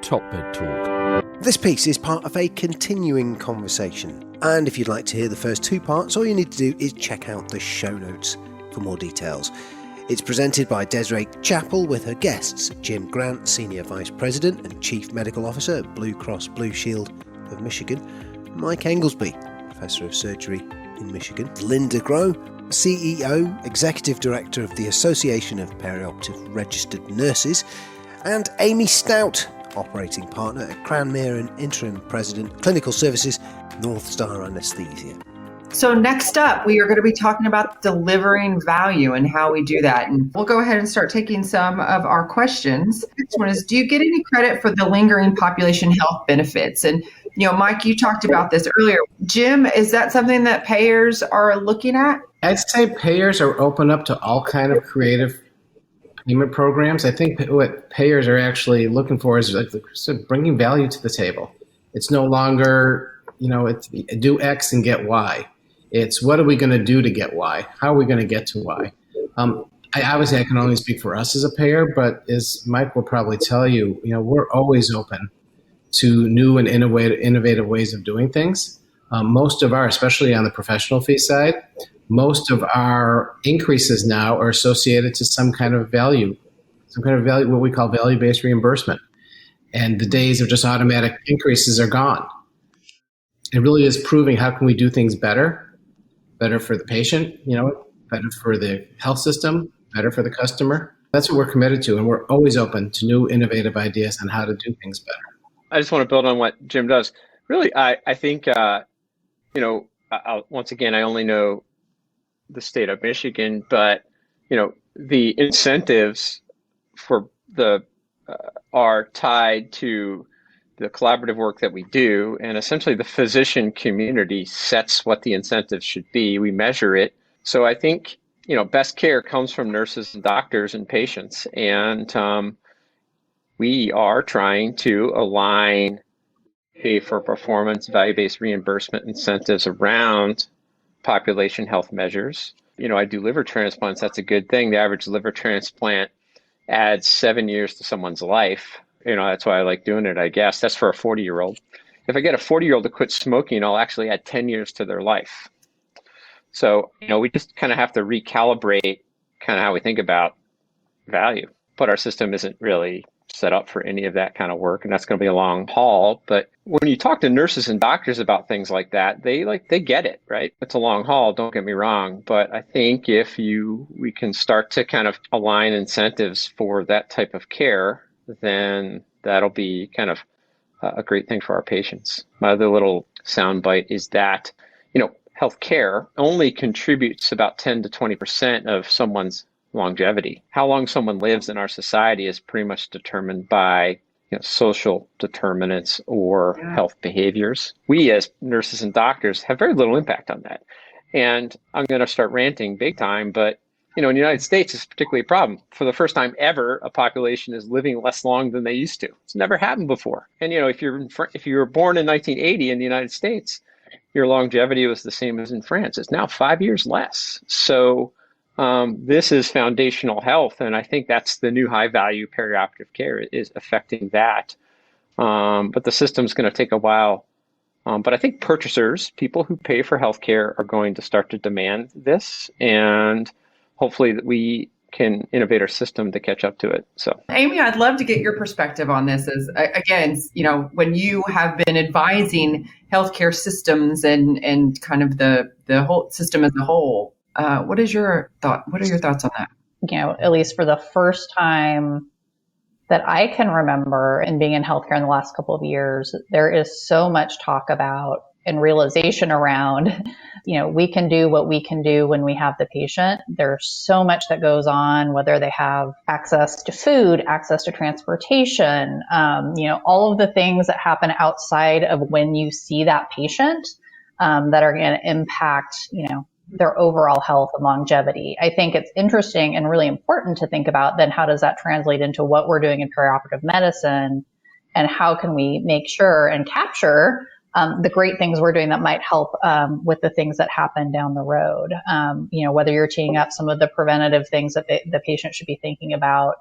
Hotbed Talk. This piece is part of a continuing conversation, and if you'd like to hear the first two parts, all you need to do is check out the show notes for more details. It's presented by Desiree Chappell with her guests, Jim Grant, Senior Vice President and Chief Medical Officer at Blue Cross Blue Shield of Michigan, Mike Englesbe, Professor of Surgery in Michigan, Linda Groah, CEO, Executive Director of the Association of Perioperative Registered Nurses, and Amy Stout, Operating Partner at Cranemere and Interim President, Clinical Services, NorthStar Anesthesia. So next up, we are going to be talking about delivering value and how we do that. And we'll go ahead and start taking some of our questions. Next one is, do you get any credit for the lingering population health benefits? And, Mike, you talked about this earlier. Jim, is that something that payers are looking at? I'd say payers are open up to all kind of creative payment programs. I think what payers are actually looking for is bringing value to the table. It's no longer, it's do X and get Y. It's what are we going to do to get Y? How are we going to get to Y? I can only speak for us as a payer, but as Mike will probably tell you, we're always open to new and innovative ways of doing things. Most of our, especially on the professional fee side, most of our increases now are associated to some kind of value, what we call value-based reimbursement. And the days of just automatic increases are gone. It really is proving how can we do things better for the patient, better for the health system, better for the customer. That's what we're committed to, and we're always open to new innovative ideas on how to do things better. I just want to build on what Jim does. Really, I think, once again, I only know the state of Michigan, but, the incentives for are tied to the collaborative work that we do, and essentially the physician community sets what the incentives should be. We measure it. So I think, best care comes from nurses and doctors and patients. And we are trying to align pay for performance, value-based reimbursement incentives around population health measures. I do liver transplants. That's a good thing. The average liver transplant adds 7 years to someone's life. That's why I like doing it, I guess. That's for a 40-year-old. If I get a 40-year-old to quit smoking, I'll actually add 10 years to their life. So, we just kind of have to recalibrate kind of how we think about value. But our system isn't really set up for any of that kind of work, and that's going to be a long haul. But when you talk to nurses and doctors about things like that, they get it, right? It's a long haul, don't get me wrong. But I think if we can start to kind of align incentives for that type of care, then that'll be kind of a great thing for our patients. My other little soundbite is that, healthcare only contributes about 10 to 20% of someone's longevity. How long someone lives in our society is pretty much determined by social determinants or health behaviors. We as nurses and doctors have very little impact on that. And I'm going to start ranting big time, but in the United States, it's particularly a problem. For the first time ever, a population is living less long than they used to. It's never happened before. And if you were born in 1980 in the United States, your longevity was the same as in France. It's now 5 years less. So this is foundational health, and I think that's the new high-value perioperative care is affecting that. But the system's going to take a while. But I think purchasers, people who pay for healthcare, are going to start to demand this, and hopefully that we can innovate our system to catch up to it. So, Amy, I'd love to get your perspective on this. As again, when you have been advising healthcare systems and kind of the whole system as a whole. What is your thought? What are your thoughts on that? At least for the first time that I can remember in being in healthcare in the last couple of years, there is so much talk about and realization around, we can do what we can do when we have the patient. There's so much that goes on, whether they have access to food, access to transportation, all of the things that happen outside of when you see that patient that are going to impact, their overall health and longevity. I think it's interesting and really important to think about then how does that translate into what we're doing in perioperative medicine, and how can we make sure and capture the great things we're doing that might help with the things that happen down the road. Whether you're teeing up some of the preventative things that the patient should be thinking about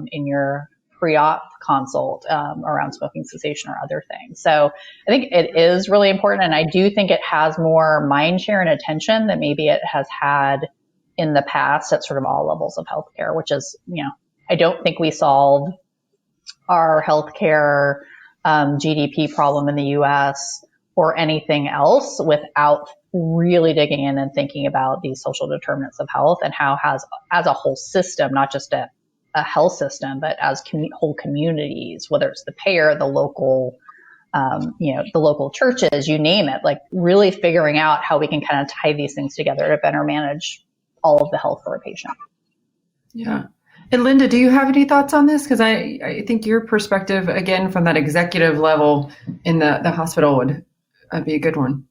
in your pre-op consult around smoking cessation or other things. So I think it is really important. And I do think it has more mind share and attention than maybe it has had in the past at sort of all levels of healthcare, which is, I don't think we solve our healthcare GDP problem in the US or anything else without really digging in and thinking about these social determinants of health and how as a whole system, not just a health system, but as whole communities, whether it's the payer, the local, the local churches, you name it, like really figuring out how we can kind of tie these things together to better manage all of the health for a patient. Yeah. And Linda, do you have any thoughts on this? Because I think your perspective, again, from that executive level in the hospital would be a good one.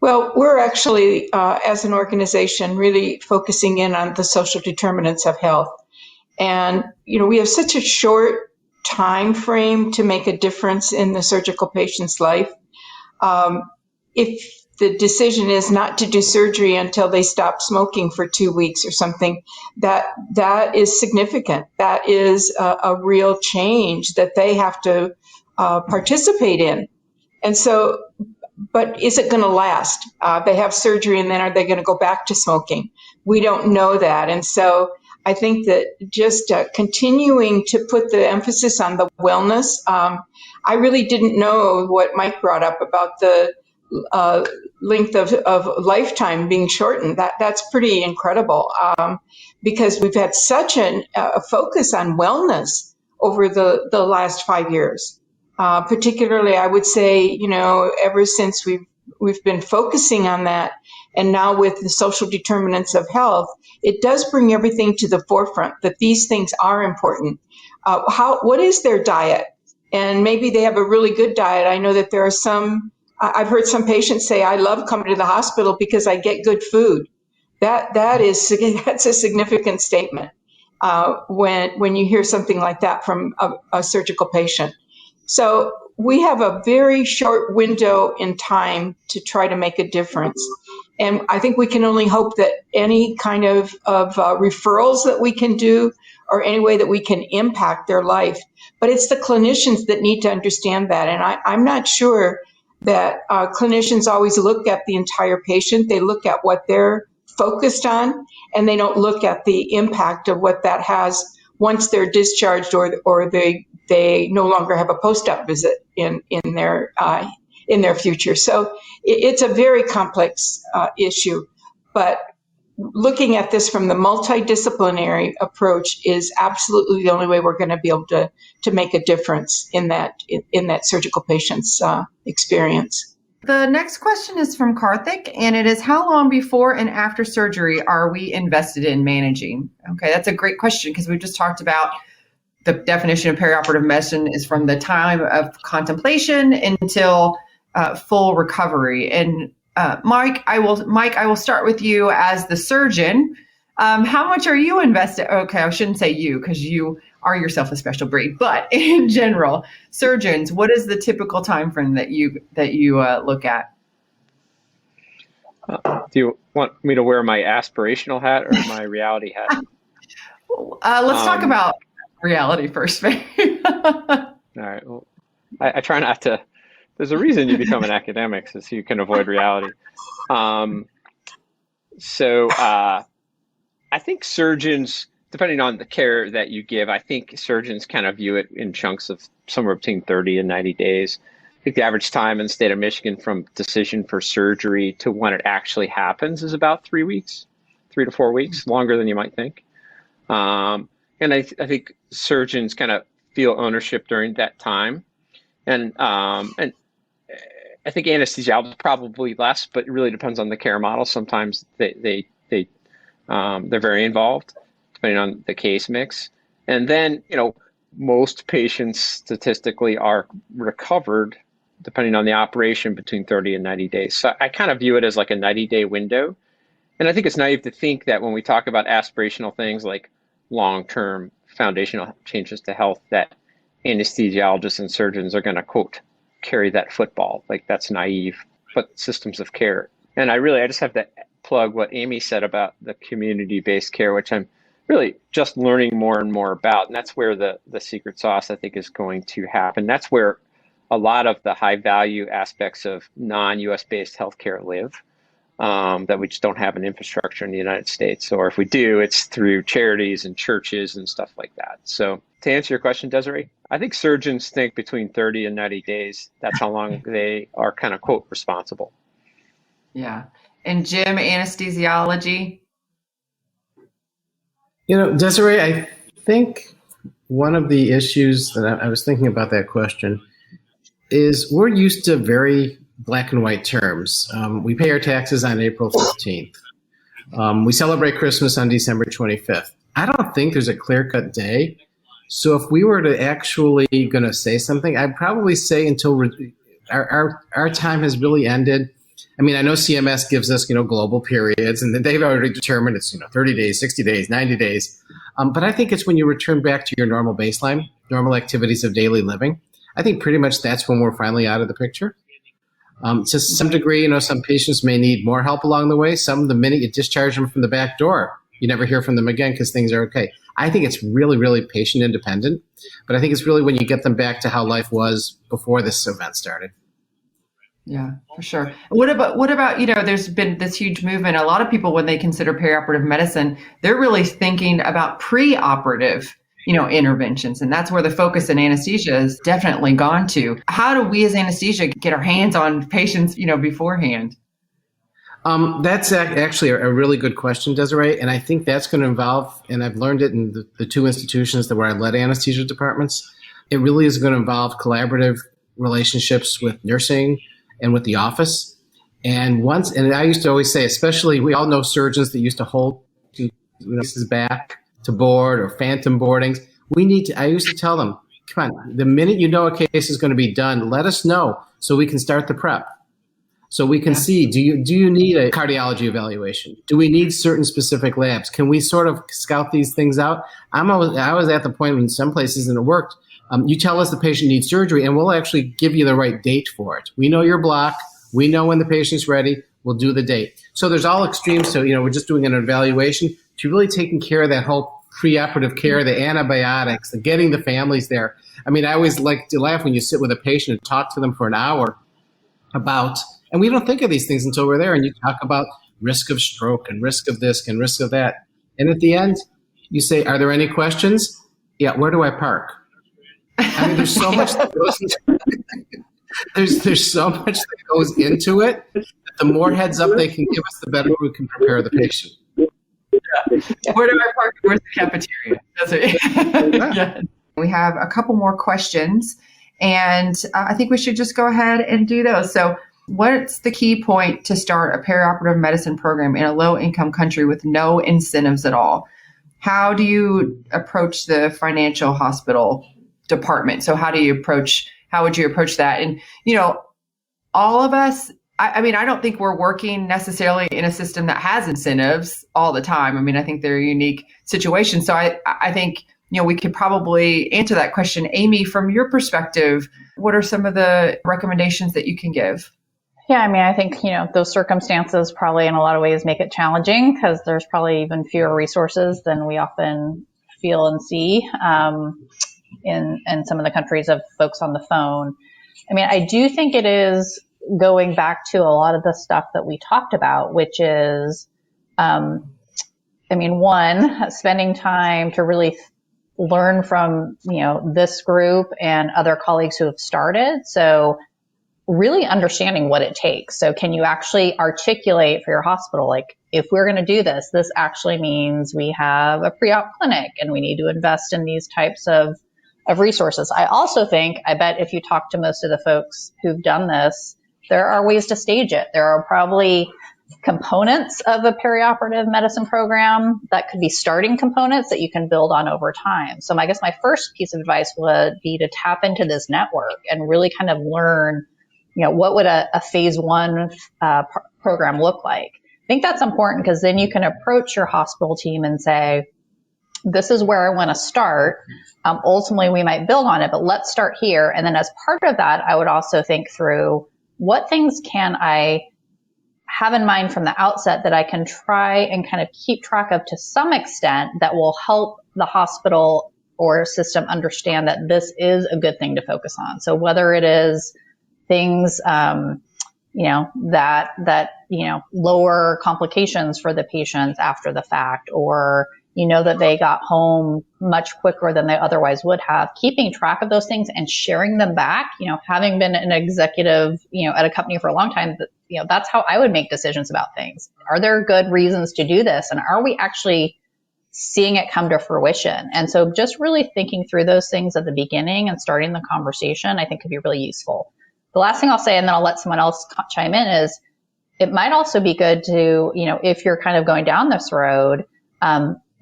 Well, we're actually, as an organization, really focusing in on the social determinants of health. And, we have such a short time frame to make a difference in the surgical patient's life. If the decision is not to do surgery until they stop smoking for 2 weeks or something, that is significant. That is a real change that they have to participate in. And so, but is it going to last? They have surgery and then are they going to go back to smoking? We don't know that. And so I think that just continuing to put the emphasis on the wellness. I really didn't know what Mike brought up about the length of lifetime being shortened. That's pretty incredible because we've had such a focus on wellness over the last 5 years. Particularly, I would say, ever since we've been focusing on that, and now with the social determinants of health, it does bring everything to the forefront that these things are important. What is their diet? And maybe they have a really good diet. I know that there are I've heard some patients say, I love coming to the hospital because I get good food. That's a significant statement when you hear something like that from a surgical patient. So we have a very short window in time to try to make a difference. And I think we can only hope that any kind of referrals that we can do or any way that we can impact their life. But it's the clinicians that need to understand that. And I'm not sure that clinicians always look at the entire patient. They look at what they're focused on, and they don't look at the impact of what that has once they're discharged or they no longer have a post-op visit in their future. So it's a very complex issue, but looking at this from the multidisciplinary approach is absolutely the only way we're going to be able to make a difference in that surgical patient's experience. The next question is from Karthik, and it is, how long before and after surgery are we invested in managing? Okay, that's a great question because we just talked about the definition of perioperative medicine is from the time of contemplation until full recovery. And Mike, I will start with you as the surgeon. How much are you invested? Okay, I shouldn't say you because you are yourself a special breed, but in general, surgeons, what is the typical time frame that you look at? Do you want me to wear my aspirational hat or my reality hat? Let's talk about reality first, maybe. All right. Well, I try not to. There's a reason you become an academic, so you can avoid reality. So I think surgeons, depending on the care that you give, I think surgeons kind of view it in chunks of somewhere between 30 and 90 days. I think the average time in the state of Michigan from decision for surgery to when it actually happens is about 3 weeks, 3 to 4 weeks, longer than you might think. And I think surgeons kind of feel ownership during that time. And I think anesthesiologists probably less, but it really depends on the care model. Sometimes they're very involved, depending on the case mix. And then, most patients statistically are recovered, depending on the operation, between 30 and 90 days. So I kind of view it as like a 90-day window. And I think it's naive to think that when we talk about aspirational things like long-term foundational changes to health, that anesthesiologists and surgeons are going to, quote, carry that football. Like, that's naive, but systems of care. And I just have to plug what Amy said about the community-based care, which I'm really just learning more and more about. And that's where the secret sauce, I think, is going to happen. That's where a lot of the high value aspects of non-US based healthcare live, that we just don't have an infrastructure in the United States. Or if we do, it's through charities and churches and stuff like that. So to answer your question, Desiree, I think surgeons think between 30 and 90 days. That's how long they are kind of, quote, responsible. Yeah. And Jim, anesthesiology? Desiree, I think one of the issues that I was thinking about that question is we're used to very black and white terms. We pay our taxes on April 15th. We celebrate Christmas on December 25th. I don't think there's a clear-cut day. So if we were to actually going to say something, I'd probably say until our time has really ended. I mean, I know CMS gives us, global periods, and they've already determined it's, 30 days, 60 days, 90 days. But I think it's when you return back to your normal baseline, normal activities of daily living. I think pretty much that's when we're finally out of the picture. To some degree, some patients may need more help along the way. Some, the minute you discharge them from the back door, you never hear from them again because things are okay. I think it's really, really patient independent. But I think it's really when you get them back to how life was before this event started. Yeah, for sure. What about, there's been this huge movement. A lot of people, when they consider perioperative medicine, they're really thinking about preoperative, interventions. And that's where the focus in anesthesia has definitely gone to. How do we as anesthesia get our hands on patients, beforehand? That's actually a really good question, Desiree. And I think that's going to involve, and I've learned it in the two institutions where I led anesthesia departments, it really is going to involve collaborative relationships with nursing and with the office. And I used to always say, especially, we all know surgeons that used to hold cases back to board or phantom boardings. I used to tell them, come on, the minute you know a case is going to be done, let us know so we can start the prep. So we can see, do you need a cardiology evaluation? Do we need certain specific labs? Can we sort of scout these things out? I was at the point in some places, and it worked. You tell us the patient needs surgery, and we'll actually give you the right date for it. We know your block. We know when the patient's ready. We'll do the date. So there's all extremes. So, we're just doing an evaluation to really taking care of that whole preoperative care, the antibiotics, the getting the families there. I mean, I always like to laugh when you sit with a patient and talk to them for an hour about, and we don't think of these things until we're there, and you talk about risk of stroke and risk of this and risk of that. And at the end, you say, are there any questions? Yeah, where do I park? I mean, there's so much that goes into it. There's so much that goes into it. The more heads up they can give us, the better we can prepare the patient. Yeah. Where do I park? Where's the cafeteria? That's it. Yeah. We have a couple more questions, and I think we should just go ahead and do those. So what's the key point to start a perioperative medicine program in a low-income country with no incentives at all? How do you approach the financial hospital department? So how would you approach that? And, all of us, I don't think we're working necessarily in a system that has incentives all the time. I mean, I think they're a unique situation. So I think, we could probably answer that question. Amy, from your perspective, what are some of the recommendations that you can give? Yeah, I mean, I think, those circumstances probably in a lot of ways make it challenging because there's probably even fewer resources than we often feel and see in some of the countries of folks on the phone. I mean, I do think it is going back to a lot of the stuff that we talked about, which is, one, spending time to really learn from, this group and other colleagues who have started. So really understanding what it takes. So can you actually articulate for your hospital, like, if we're going to do this, this actually means we have a pre-op clinic and we need to invest in these types of resources. I also think, I bet if you talk to most of the folks who've done this, there are ways to stage it. There are probably components of a perioperative medicine program that could be starting components that you can build on over time. So I guess my first piece of advice would be to tap into this network and really kind of learn, what would a phase one program look like? I think that's important because then you can approach your hospital team and say, this is where I want to start. Ultimately, we might build on it, but let's start here. And then as part of that, I would also think through what things can I have in mind from the outset that I can try and kind of keep track of to some extent that will help the hospital or system understand that this is a good thing to focus on. So whether it is things, that lower complications for the patients after the fact, or that they got home much quicker than they otherwise would have, keeping track of those things and sharing them back, having been an executive, at a company for a long time, that's how I would make decisions about things. Are there good reasons to do this? And are we actually seeing it come to fruition? And so just really thinking through those things at the beginning and starting the conversation, I think could be really useful. The last thing I'll say, and then I'll let someone else chime in, is it might also be good to, if you're kind of going down this road,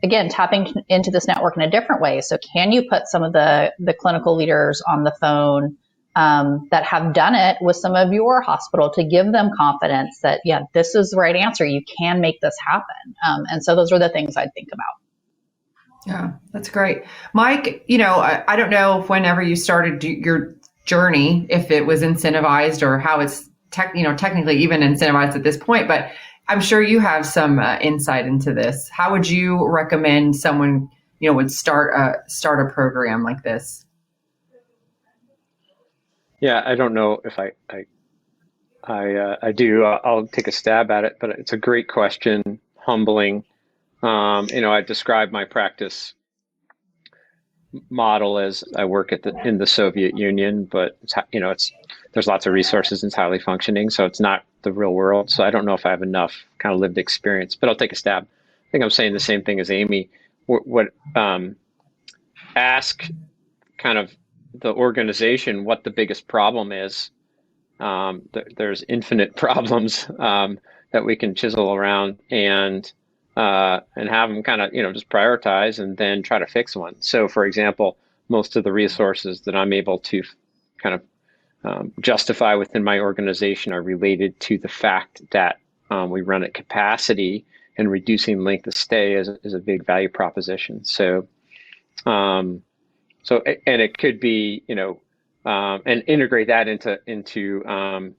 again, tapping into this network in a different way. So can you put some of the clinical leaders on the phone that have done it with some of your hospital to give them confidence that, yeah, this is the right answer. You can make this happen. And so those are the things I'd think about. Yeah, that's great. Mike, I don't know if whenever you started your journey, if it was incentivized or how it's technically even incentivized at this point, but I'm sure you have some insight into this. How would you recommend someone, would start a program like this? Yeah, I don't know if I do. I'll take a stab at it, but it's a great question, humbling. I describe my practice model as I work in the Soviet Union, but there's lots of resources and it's highly functioning, so it's not the real world. So I don't know if I have enough kind of lived experience, but I'll take a stab. I think I'm saying the same thing as Amy. Ask kind of the organization what the biggest problem is. There's infinite problems that we can chisel around and have them kind of, just prioritize and then try to fix one. So for example, most of the resources that I'm able to kind of justify within my organization are related to the fact that we run at capacity, and reducing length of stay is a big value proposition. So, and it could be, and integrate that into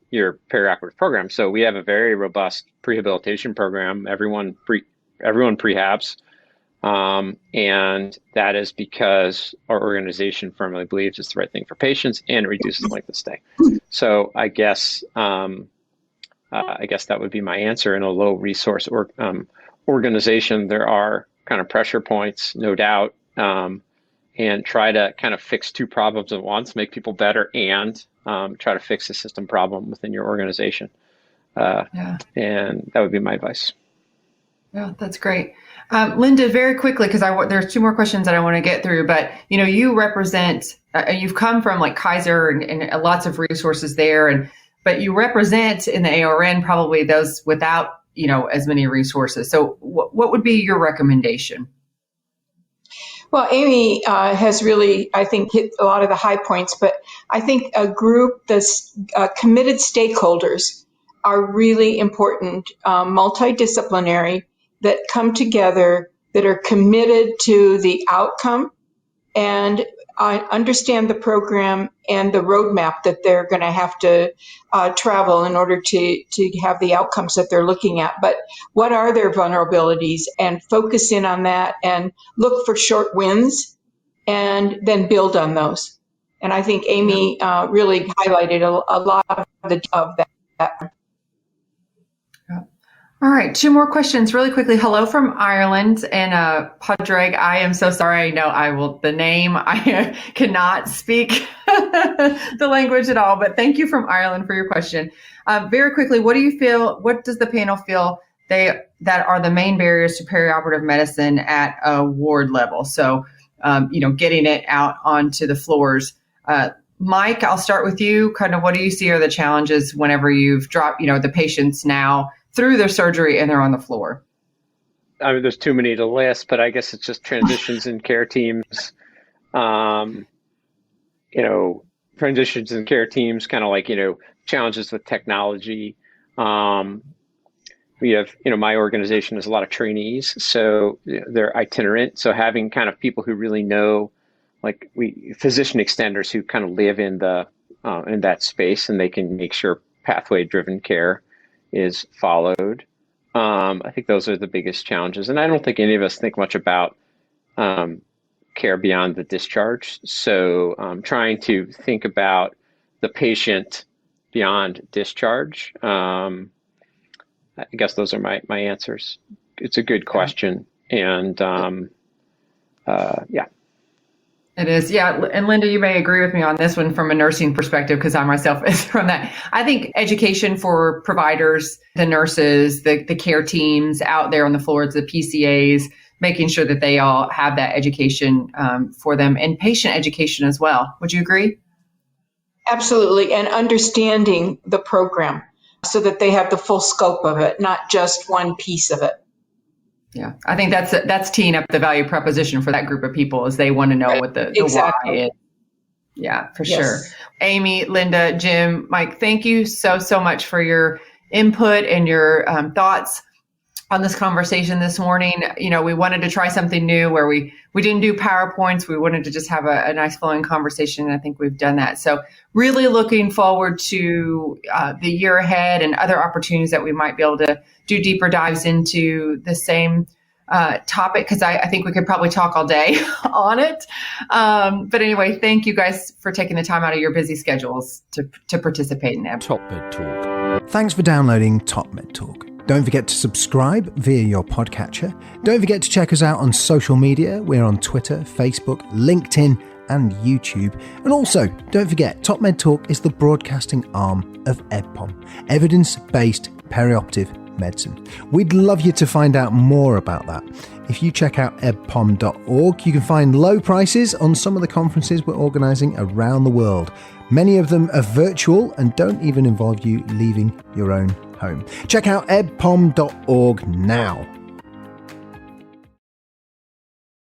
your perioperative program. So we have a very robust prehabilitation program. Everyone prehabs. And that is because our organization firmly believes it's the right thing for patients and it reduces length of stay. So I guess that would be my answer. In a low resource organization, there are kind of pressure points, no doubt, and try to kind of fix two problems at once, make people better, and try to fix a system problem within your organization. And that would be my advice. Yeah, that's great. Linda, very quickly, because there's two more questions that I want to get through, but you represent, you've come from like Kaiser and lots of resources there, but you represent in the AORN probably those without, as many resources. So what would be your recommendation? Well, Amy has really, I think, hit a lot of the high points, but I think a group that's committed stakeholders are really important, multidisciplinary, that come together, that are committed to the outcome and understand the program and the roadmap that they're going to have to travel in order to have the outcomes that they're looking at. But what are their vulnerabilities, and focus in on that and look for short wins and then build on those. And I think Amy really highlighted a lot of that. All right, two more questions really quickly. Hello from Ireland, and Padraig, I am so sorry. I know I cannot speak the language at all, but thank you from Ireland for your question. Very quickly, what does the panel feel that are the main barriers to perioperative medicine at a ward level? So, getting it out onto the floors. Mike, I'll start with you. Kind of what do you see are the challenges whenever you've dropped, the patients now through their surgery and they're on the floor? I mean, there's too many to list, but I guess it's just transitions in care teams. Transitions in care teams, kind of like, challenges with technology. We have, my organization has a lot of trainees, so they're itinerant. So having kind of people who really know, like physician extenders who kind of live in that space, and they can make sure pathway driven care is followed. I think those are the biggest challenges. And I don't think any of us think much about care beyond the discharge. So trying to think about the patient beyond discharge. I guess those are my answers. It's a good question. And yeah. It is. Yeah. And Linda, you may agree with me on this one from a nursing perspective, because I myself is from that. I think education for providers, the nurses, the care teams out there on the floors, the PCAs, making sure that they all have that education for them, and patient education as well. Would you agree? Absolutely. And understanding the program so that they have the full scope of it, not just one piece of it. Yeah, I think that's teeing up the value proposition for that group of people, is they want to know what the Exactly. why is. Yeah, for Yes. sure. Amy, Linda, Jim, Mike, thank you so much for your input and your thoughts on this conversation this morning. You know, we wanted to try something new where we didn't do PowerPoints. We wanted to just have a nice flowing conversation. And I think we've done that. So really looking forward to the year ahead and other opportunities that we might be able to do deeper dives into the same topic, because I think we could probably talk all day on it. But anyway, thank you guys for taking the time out of your busy schedules to participate in it. Top Med Talk. Thanks for downloading Top Med Talk. Don't forget to subscribe via your podcatcher. Don't forget to check us out on social media. We're on Twitter, Facebook, LinkedIn, and YouTube. And also, don't forget, Top Med Talk is the broadcasting arm of EBPOM, Evidence-Based Perioperative Medicine. We'd love you to find out more about that. If you check out ebpom.org, you can find low prices on some of the conferences we're organising around the world. Many of them are virtual and don't even involve you leaving your own home. Check out ebpom.org now.